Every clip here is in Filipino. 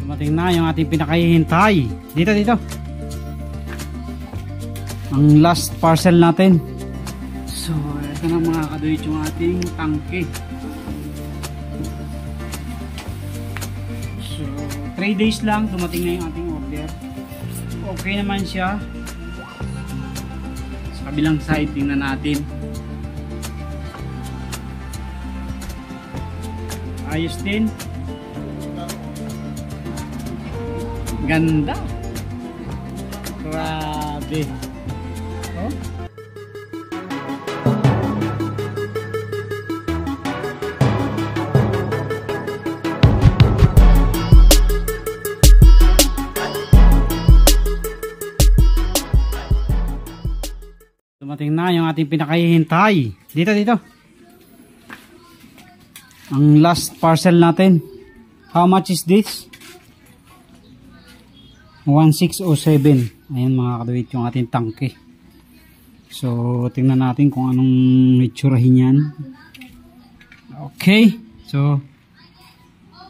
Dumating na yung ating pinakahihintay. Dito. Ang last parcel natin. So, ito na mga kadoy yung ating tangke. So, 3 days lang dumating na yung ating order. Okay naman siya. Sa kabilang side, tingnan natin. Ayos din. Ganda. Grabe. Oh. Dumating na yung ating pinakahihintay. Dito. Ang last parcel natin. How much is this? 1607. Ayan mga kaduwit yung ating tangke. So tingnan natin kung anong itsurahin yan. Okay. So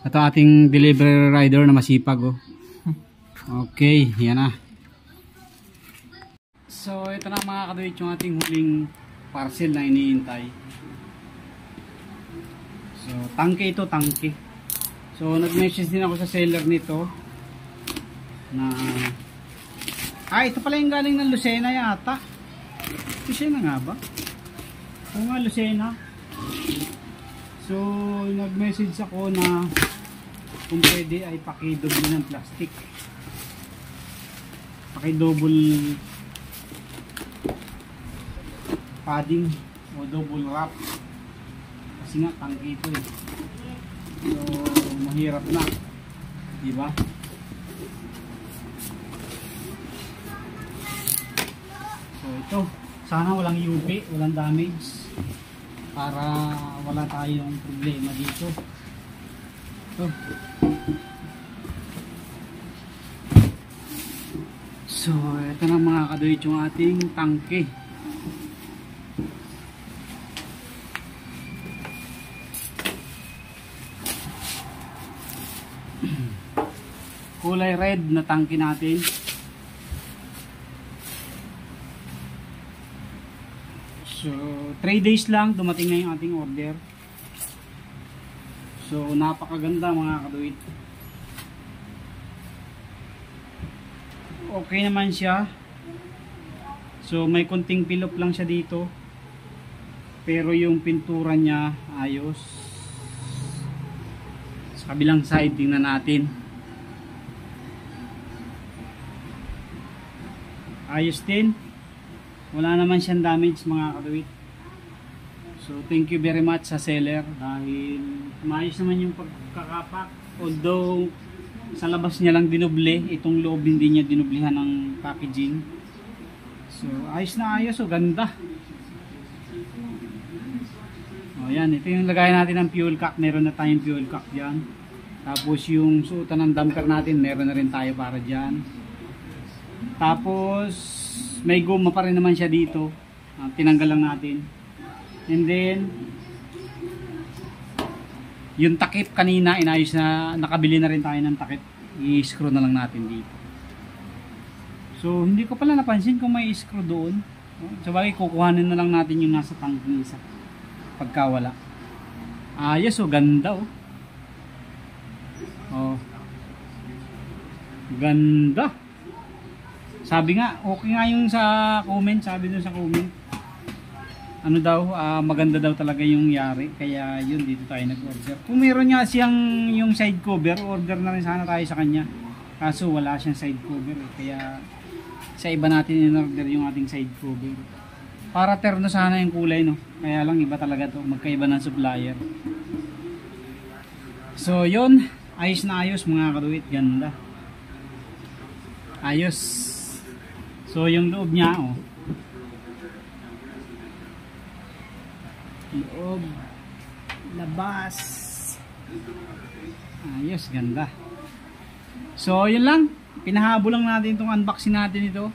ito ating delivery rider na masipag. Oh. Okay. Yan na. So ito na mga kaduwit yung ating huling parcel na iniintay. So tangke ito, tangke. So nag-message din ako sa seller nito na ito pala yung galing ng Lucena yata. Lucena nga ba? Oo nga, Lucena. So nag-message ako na kung pwede ay paki-double ng plastic, paki-double padding o double wrap kasi nga tangke ito eh. So mahirap na, diba? Ito, sana walang UV, walang damage para wala tayong problema dito. Ito. So, ito na mga kadoy yung ating tangke. Kulay red na tangke natin. So, 3 days lang dumating na yung ating order. So, napakaganda mga kaduwit. Okay naman siya. So, may konting pilop lang siya dito. Pero yung pintura niya ayos. Sa kabilang side, tingnan natin. Ayos din. Wala naman siyang damage mga kaduwit. So thank you very much sa seller dahil maayos naman yung pagkakapak. Although sa labas niya lang dinuble, itong loob hindi niya dinublihan ng packaging. So ayos na ayos, ganda. O yan, ito yung lagay natin ng fuel cap. Meron na tayong fuel cap dyan. Tapos yung suotan ng damper natin, meron na rin tayo para dyan. Tapos may goma pa rin naman siya dito. Tinanggal lang natin. And then yung takip kanina inayos na, nakabili na rin tayo ng takip. I-screw na lang natin dito. So hindi ko pala napansin kung may screw doon. So bagay kukuhanin na lang natin yung nasa tank ng isa pagka wala. Ayos, ganda oh. Oh. Ganda. Sabi nga, okay nga yung sa comment, sabi dun sa comment. Ano daw, maganda daw talaga yung yari. Kaya yun, dito tayo nag-order. Kung meron nga siyang yung side cover, order na rin sana tayo sa kanya. Kaso wala siyang side cover. Kaya sa iba natin in-order yung ating side cover. Para terno sana yung kulay, no? Kaya lang iba talaga to, magkaiba ng supplier. So yun, ayos na ayos mga kaduwit, ganda. Ayos. So yung loob niya loob, labas, ayos, ganda. So yun lang, pinahabol lang natin itong unboxing natin ito.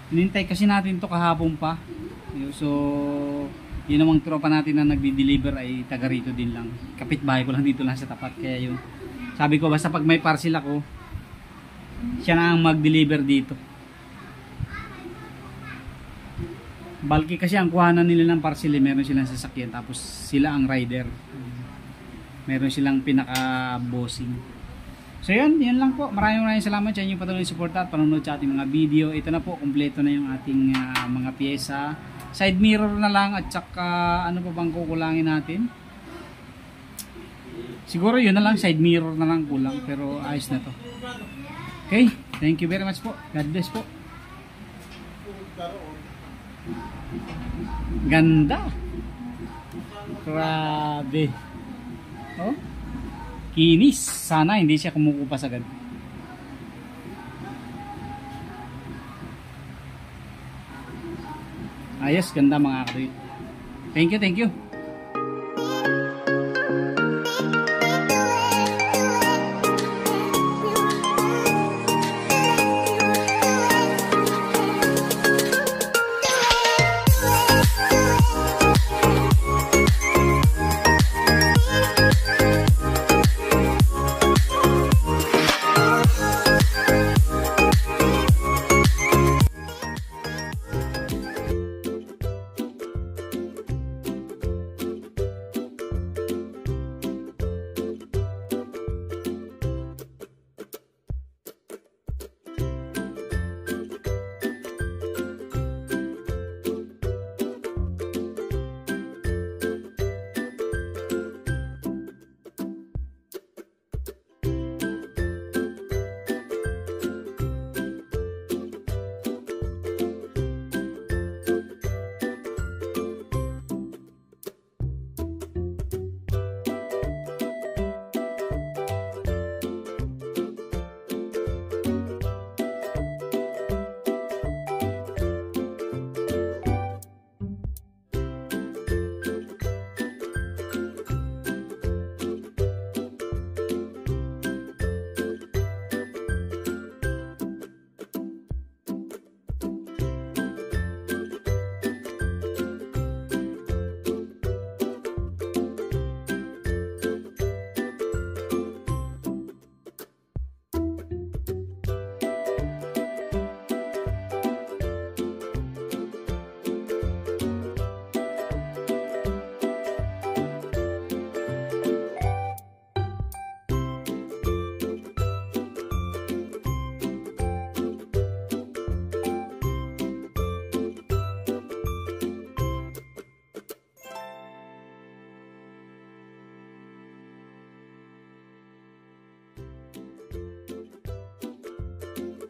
Hinintay kasi natin to kahapon pa. So yun namang tropa natin na nagdi-deliver ay taga rito din lang, kapitbahay ko lang dito lang sa tapat. Kaya yun, Sabi ko basta pag may parcel ako, siya na ang mag-deliver dito. Bulky kasi ang kuhanan nila ng parcel, meron silang sasakyan tapos sila ang rider. Meron silang pinaka-bossing. So yun lang po. Maraming salamat sa inyong patuloy suporta at panonood sa ating mga video. Ito na po, kumpleto na yung ating mga pyesa. Side mirror na lang at saka ano pa bang kukulangin natin? Siguro yun na lang, side mirror na lang kulang, pero ayos na to. Okay, thank you very much po. God bless po. Ganda. Grabe. Oh. Kinis. Sana hindi siya kumukupas agad. Ayos, ganda mga kapatid. Thank you, thank you.